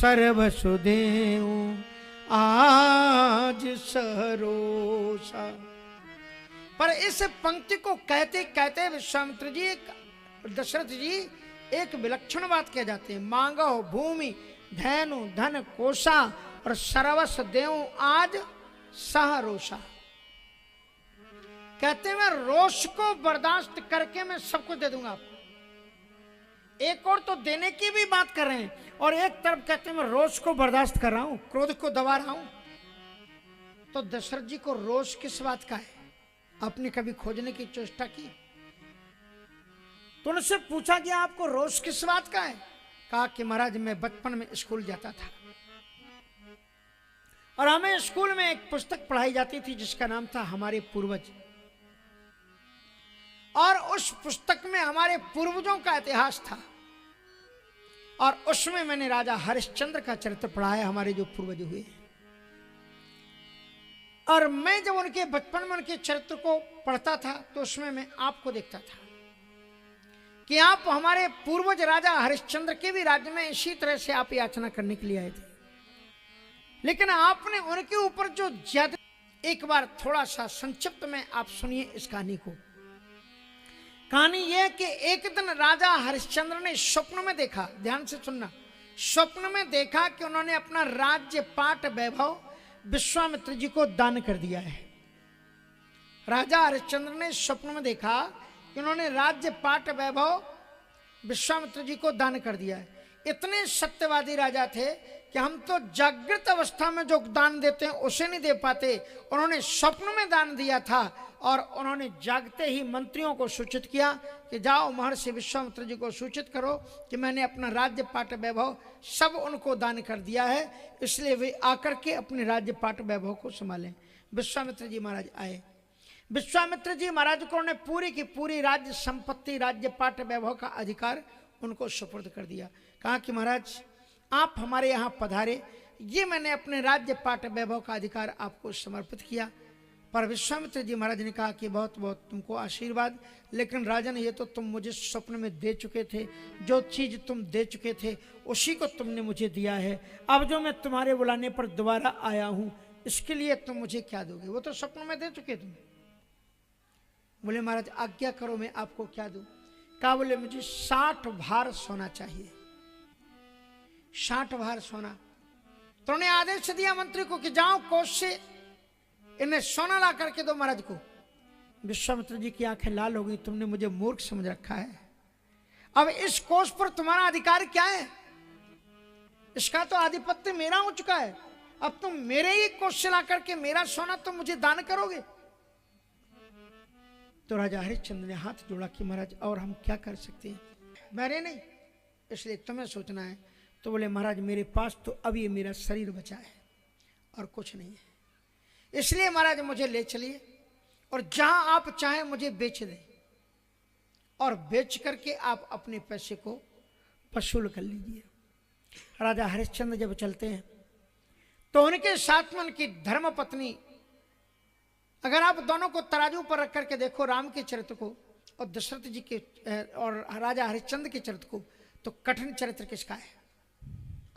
सर्वसुदेव आज सरोसा। पर इस पंक्ति को कहते कहते विश्वामित्र जी, दशरथ जी एक विलक्षण बात कह जाते हैं, मांगो भूमि धैनु धन कोसा और सर्वस देव आज सहरोषा। कहते मैं रोष को बर्दाश्त करके मैं सब कुछ दे दूंगा आपको। एक और तो देने की भी बात कर रहे हैं और एक तरफ कहते हैं मैं रोष को बर्दाश्त कर रहा हूं, क्रोध को दबा रहा हूं। तो दशरथ जी को रोष किस बात का है, आपने कभी खोजने की चेष्टा की? तो उनसे पूछा गया आपको रोष किस बात का है? कहा कि महाराज मैं बचपन में स्कूल जाता था और हमें स्कूल में एक पुस्तक पढ़ाई जाती थी जिसका नाम था हमारे पूर्वज, और उस पुस्तक में हमारे पूर्वजों का इतिहास था और उसमें मैंने राजा हरिश्चंद्र का चरित्र पढ़ा है, हमारे जो पूर्वज हुए। और मैं जब उनके बचपन में उनके चरित्र को पढ़ता था तो उसमें मैं आपको देखता था कि आप हमारे पूर्वज राजा हरिश्चंद्र के भी राज्य में इसी तरह से आप याचना करने के लिए आए थे, लेकिन आपने उनके ऊपर जो ज्यादा, एक बार थोड़ा सा संक्षिप्त में आप सुनिए इस कहानी को। कहानी यह कि एक दिन राजा हरिश्चंद्र ने स्वप्न में देखा, ध्यान से सुनना, स्वप्न में देखा कि उन्होंने अपना राज्य पाट वैभव विश्वामित्र जी को दान कर दिया है। राजा हरिश्चंद्र ने स्वप्न में देखा कि उन्होंने राज्य पाट वैभव विश्वामित्र जी को दान कर दिया है। इतने सत्यवादी राजा थे कि हम तो जागृत अवस्था में जो दान देते हैं उसे नहीं दे पाते, उन्होंने स्वप्न में दान दिया था और उन्होंने जागते ही मंत्रियों को सूचित किया कि जाओ महर्षि विश्वामित्र जी को सूचित करो कि मैंने अपना राज्य पाट वैभव सब उनको दान कर दिया है, इसलिए वे आकर के अपने राज्य पाट वैभव को संभालें। विश्वामित्र जी महाराज आए। विश्वामित्र जी महाराज को उन्होंने पूरी की पूरी राज्य संपत्ति राज्य पाट वैभव का अधिकार उनको सुपुर्द कर दिया। कहा कि महाराज आप हमारे यहाँ पधारे, ये मैंने अपने राज्य पाट वैभव का अधिकार आपको समर्पित किया। पर विश्वामित्र जी महाराज ने कहा कि बहुत बहुत तुमको आशीर्वाद, लेकिन राजन ये तो तुम मुझे स्वप्न में दे चुके थे, जो चीज तुम दे चुके थे उसी को तुमने मुझे दिया है, अब जो मैं तुम्हारे बुलाने पर दोबारा आया हूँ इसके लिए तुम मुझे क्या दोगे? वो तो स्वप्न में दे चुके तुम। बोले महाराज आज्ञा करो मैं आपको क्या दूं? कहा बोले मुझे 60 भार सोना चाहिए। 60 भार सोना। तो उन्होंने आदेश दिया मंत्री को कि जाओ कोष से इन्हें सोना ला करके दो महाराज को। विश्वामित्र जी की आंखें लाल हो गई, तुमने मुझे मूर्ख समझ रखा है, अब इस कोष पर तुम्हारा अधिकार क्या है? इसका तो आधिपत्य मेरा हो चुका है, अब तुम मेरे ही कोष से ला करके मेरा सोना तुम मुझे दान करोगे? तो राजा हरिश्चंद्र ने हाथ जोड़ा कि महाराज और हम क्या कर सकते हैं, मेरे नहीं, इसलिए तुम्हें सोचना है। तो बोले महाराज मेरे पास तो अब ये मेरा शरीर बचा है और कुछ नहीं है, इसलिए महाराज मुझे ले चलिए और जहां आप चाहें मुझे बेच दें और बेच करके आप अपने पैसे को वसूल कर लीजिए। राजा हरिश्चंद्र जब चलते हैं तो उनके साथ में उनकी धर्म पत्नी, अगर आप दोनों को तराजू पर रख करके देखो राम के चरित्र को और दशरथ जी के और राजा हरिश्चंद्र के चरित्र को, तो कठिन चरित्र किसका है?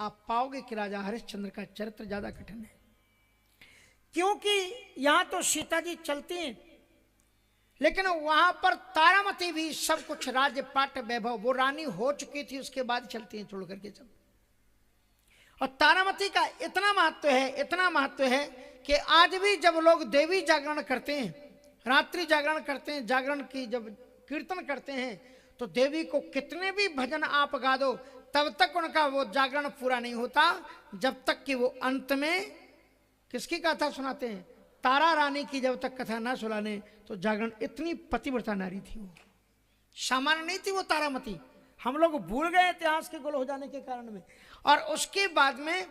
आप पाओगे कि राजा हरिश्चंद्र का चरित्र ज्यादा कठिन है, क्योंकि यहां तो सीता जी चलती हैं लेकिन वहां पर तारामती भी सब कुछ राज्य पाट वैभव, वो रानी हो चुकी थी उसके बाद चलती हैं छोड़ करके सब। और तारामती का इतना महत्व है, इतना महत्व है कि आज भी जब लोग देवी जागरण करते हैं, रात्रि जागरण करते हैं, जागरण की जब कीर्तन करते हैं तो देवी को कितने भी भजन आप गा दो तब तक उनका वो जागरण पूरा नहीं होता, जब तक कि वो अंत में किसकी कथा सुनाते हैं? तारा रानी की जब तक कथा ना सुनाने तो जागरण। इतनी पतिव्रता नारी थी वो, सामान्य नहीं थी वो तारामती। हम लोग भूल गए इतिहास के गुल हो जाने के कारण में। और उसके बाद में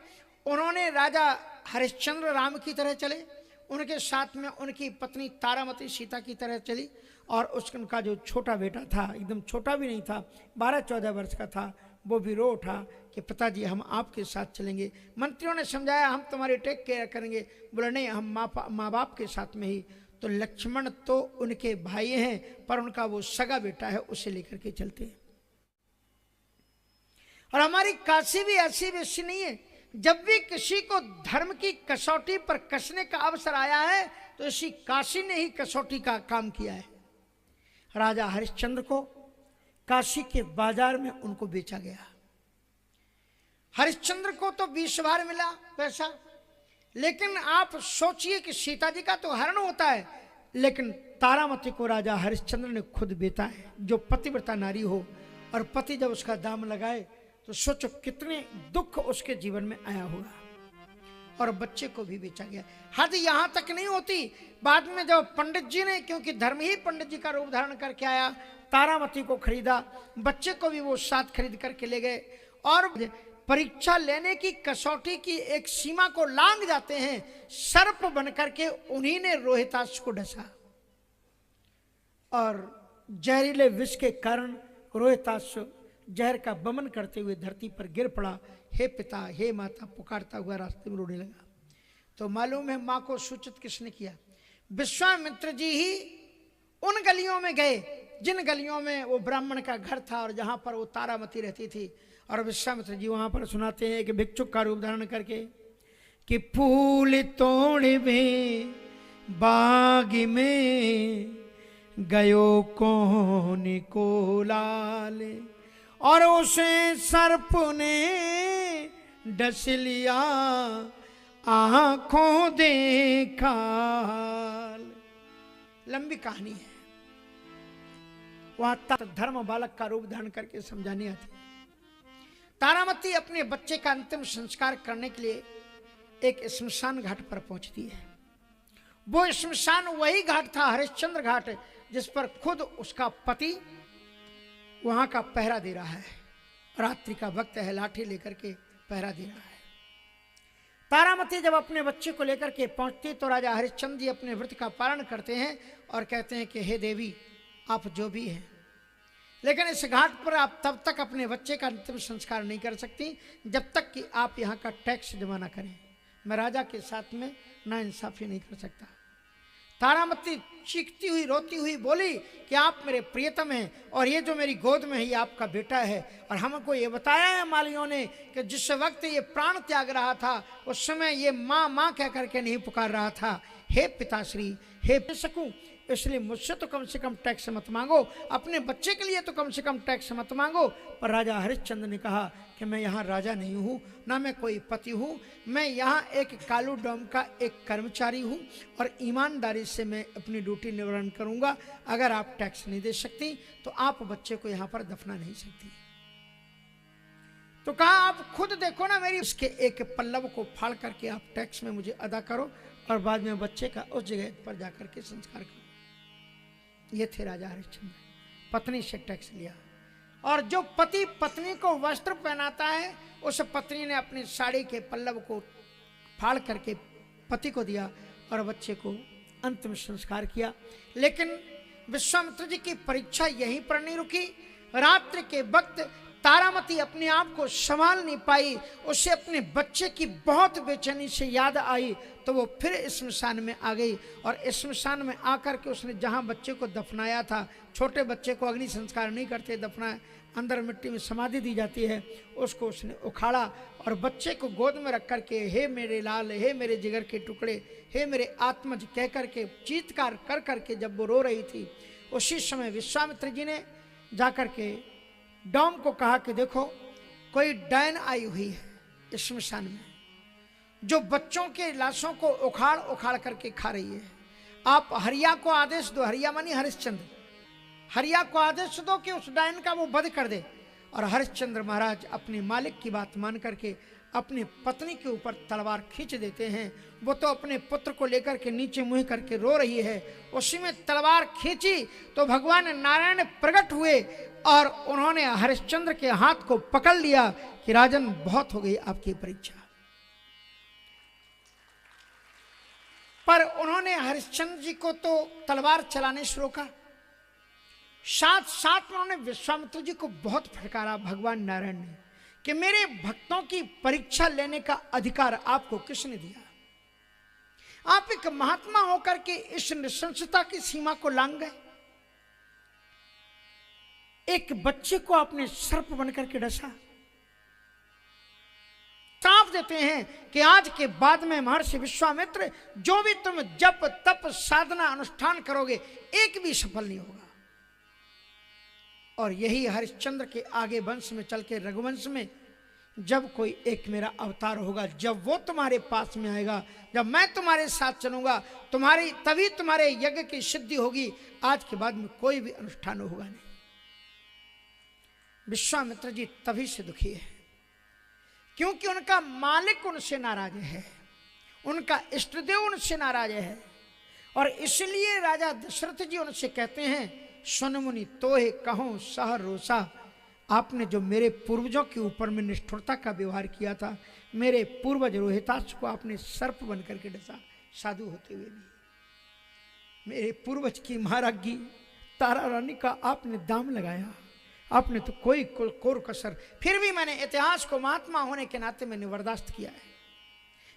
उन्होंने राजा हरिश्चंद्र राम की तरह चले, उनके साथ में उनकी पत्नी तारामती सीता की तरह चली, और उनका जो छोटा बेटा था, एकदम छोटा भी नहीं था, 12-14 वर्ष का था, वो भी रो उठा कि पिताजी हम आपके साथ चलेंगे। मंत्रियों ने समझाया हम तुम्हारी टेक केयर करेंगे, बोले नहीं हम माँ बाप के साथ में ही। तो लक्ष्मण तो उनके भाई हैं पर उनका वो सगा बेटा है, उसे लेकर के चलते हैं। और हमारी काशी भी ऐसी वैसी नहीं है। जब भी किसी को धर्म की कसौटी पर कसने का अवसर आया है तो इसी काशी ने ही कसौटी का काम किया है। राजा हरिश्चंद्र को काशी के बाजार में उनको बेचा गया। हरिश्चंद्र को तो 20 बार मिला पैसा, लेकिन आप सोचिए कि सीता जी का तो हरण होता है, लेकिन तारामती को राजा हरिश्चंद्र ने खुद बेचा है। जो पतिव्रता नारी हो और पति जब उसका दाम लगाए तो सोचो कितने दुख उसके जीवन में आया होगा। और बच्चे को भी बेचा गया। हद यहां तक नहीं होती, बाद में जब पंडित जी ने, क्योंकि धर्म ही पंडित जी का रूप धारण करके आया, तारामती को खरीदा, बच्चे को भी वो साथ खरीद करके ले गए। और परीक्षा लेने की कसौटी की एक सीमा को लांघ जाते हैं, सर्प बनकर के उन्हीं ने रोहिताश को डसा और जहरीले विष के कारण रोहिताश जहर का बमन करते हुए धरती पर गिर पड़ा। हे पिता, हे माता पुकारता हुआ रास्ते में रोने लगा। तो मालूम है मां को सूचित किसने किया? विश्वामित्र जी ही उन गलियों में गए जिन गलियों में वो ब्राह्मण का घर था और जहां पर वो तारामती रहती थी। और विश्वामित्र जी वहां पर सुनाते हैं कि भिक्षुक का रूप धारण करके कि फूल तोड़वे बाग में गयो कौन को लाल, और उसे सर्प ने डस लिया आंखों देखा। लंबी कहानी है, वहां धर्म बालक का रूप धारण करके समझाने आती। तारामती अपने बच्चे का अंतिम संस्कार करने के लिए एक श्मशान घाट पर पहुंचती है। वो श्मशान वही घाट था, हरिश्चंद्र घाट, जिस पर खुद उसका पति वहां का पहरा दे रहा है। रात्रि का वक्त है, लाठी लेकर के पहरा दे रहा है। तारामती जब अपने बच्चे को लेकर के पहुंचती तो राजा हरिश्चंद्र जी अपने व्रत का पालन करते हैं और कहते हैं कि हे देवी, आप जो भी हैं, लेकिन इस घाट पर आप तब तक अपने बच्चे का अंतिम संस्कार नहीं कर सकती जब तक कि आप यहाँ का टैक्स जमा ना करें। मैं राजा के साथ में नाइंसाफी नहीं कर सकता। तारामती चीखती हुई रोती हुई बोली कि आप मेरे प्रियतम हैं और ये जो मेरी गोद में है ये आपका बेटा है। और हमको ये बताया है मालियों ने कि जिस वक्त ये प्राण त्याग रहा था उस समय ये माँ माँ कह करके नहीं पुकार रहा था। हे पिताश्री, हे सकूं, इसलिए मुझसे तो कम से कम टैक्स मत मांगो, अपने बच्चे के लिए तो कम से कम टैक्स मत मांगो। पर राजा हरिश्चंद्र ने कहा कि मैं यहाँ राजा नहीं हूँ, ना मैं कोई पति हूँ, मैं यहाँ एक कालू डोम का एक कर्मचारी हूँ और ईमानदारी से मैं अपनी ड्यूटी निवारण करूँगा। अगर आप टैक्स नहीं दे सकती तो आप बच्चे को यहाँ पर दफना नहीं सकती। तो कहा आप खुद देखो ना, मेरी इसके एक पल्लव को फाड़ करके आप टैक्स में मुझे अदा करो और बाद में बच्चे का उस जगह पर जाकर के संस्कार करो। ये थे राजा हरिश्चंद्र। पत्नी से टैक्स लिया और जो पति पत्नी को वस्त्र पहनाता है उस पत्नी ने अपनी साड़ी के पल्लव को फाड़ करके पति को दिया और बच्चे को अंतिम संस्कार किया। लेकिन विश्वामित्र जी की परीक्षा यहीं पर नहीं रुकी। रात्रि के वक्त तारामती अपने आप को संभाल नहीं पाई, उसे अपने बच्चे की बहुत बेचैनी से याद आई तो वो फिर श्मशान में आ गई और श्मशान में आकर के उसने जहाँ बच्चे को दफनाया था, छोटे बच्चे को अग्नि संस्कार नहीं करते, दफनाया, अंदर मिट्टी में समाधि दी जाती है, उसको उसने उखाड़ा और बच्चे को गोद में रख करके हे मेरे लाल, हे मेरे जिगर के टुकड़े, हे मेरे आत्मज कह करके चीत्कार कर करके जब वो रो रही थी, उसी समय विश्वामित्र जी ने जाकर के डोम को कहा कि देखो कोई डायन आई हुई है श्मशान में जो बच्चों के लाशों को उखाड़ उखाड़ करके खा रही है। आप हरिया को आदेश दो, हरिया मानी हरिश्चंद्र, हरिया को आदेश दो कि उस डायन का वो वध कर दे। और हरिश्चंद्र महाराज अपने मालिक की बात मान करके अपनी पत्नी के ऊपर तलवार खींच देते हैं। वो तो अपने पुत्र को लेकर के नीचे मुंह करके रो रही है, उसी में तलवार खींची तो भगवान नारायण प्रकट हुए और उन्होंने हरिश्चंद्र के हाथ को पकड़ लिया कि राजन बहुत हो गई आपकी परीक्षा। पर उन्होंने हरिश्चंद्र जी को तो तलवार चलाने से रोका, साथ साथ में उन्होंने विश्वामित्र जी को बहुत फटकारा भगवान नारायण ने कि मेरे भक्तों की परीक्षा लेने का अधिकार आपको किसने दिया? आप एक महात्मा होकर के इस नृशंसता की सीमा को लांघ गए। एक बच्चे को आपने सर्प बनकर के डसा। देते हैं कि आज के बाद में महर्षि विश्वामित्र जो भी तुम जप तप साधना अनुष्ठान करोगे एक भी सफल नहीं होगा। और यही हरिश्चंद्र के आगे वंश में चल के रघुवंश में जब कोई एक मेरा अवतार होगा, जब वो तुम्हारे पास में आएगा, जब मैं तुम्हारे साथ चलूंगा, तभी तुम्हारे यज्ञ की सिद्धि होगी। आज के बाद में कोई भी अनुष्ठान होगा नहीं। विश्वामित्र जी तभी से दुखी है क्योंकि उनका मालिक उनसे नाराज है, उनका इष्टदेव उनसे नाराज है। और इसलिए राजा दशरथ जी उनसे कहते हैं, सुन मुनि तोहे कहूं सह रोसा, आपने जो मेरे पूर्वजों के ऊपर में निष्ठुरता का व्यवहार किया था, मेरे पूर्वज रोहिताक्ष को आपने सर्प बन करके डसा, साधु होते हुए भी। मेरे पूर्वज की महाराज्ञी तारा रानी का आपने दाम लगाया, आपने तो कोई कोर कसर, फिर भी मैंने इतिहास को महात्मा होने के नाते मैंने बर्दाश्त किया है।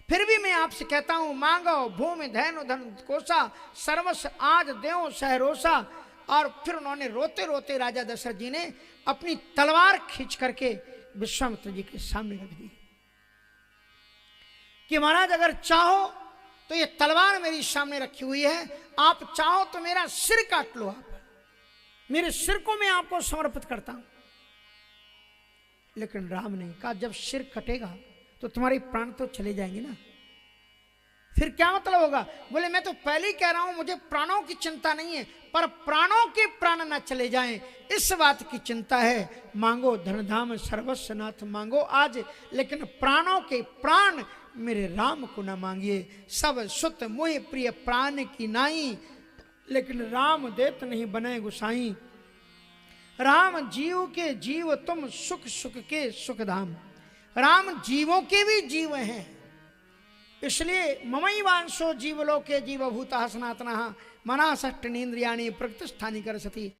फिर भी मैं आपसे कहता हूं, मांगो भूमि धैनु धन कोसा, सर्वस्व आज देव सहरोसा। और फिर उन्होंने रोते रोते राजा दशरथ जी ने अपनी तलवार खींच करके विश्वामित्र जी के सामने रख दी कि महाराज अगर चाहो तो ये तलवार मेरी सामने रखी हुई है, आप चाहो तो मेरा सिर काट लो, आप मेरे सिर को मैं आपको समर्पित करता हूं। लेकिन राम ने कहा, जब सिर कटेगा तो तुम्हारे प्राण तो चले जाएंगे ना, फिर क्या मतलब होगा? बोले मैं तो पहले ही कह रहा हूं, मुझे प्राणों की चिंता नहीं है, पर प्राणों के प्राण ना चले जाएं इस बात की चिंता है। मांगो धनधाम सर्वस्व नाथ मांगो आज, लेकिन प्राणों के प्राण मेरे राम को ना मांगिए। सब सुत मोह प्रिय प्राण की नाई, लेकिन राम देत नहीं बने गुसाई। राम जीव के जीव तुम, सुख सुख के सुखधाम। राम जीवों के भी जीव हैं, इसलिए ममई वांशो जीवलोके जीवभूतः सनातनः मना षष्ठीन्द्रियाणि प्रकृतिस्थानि करसति।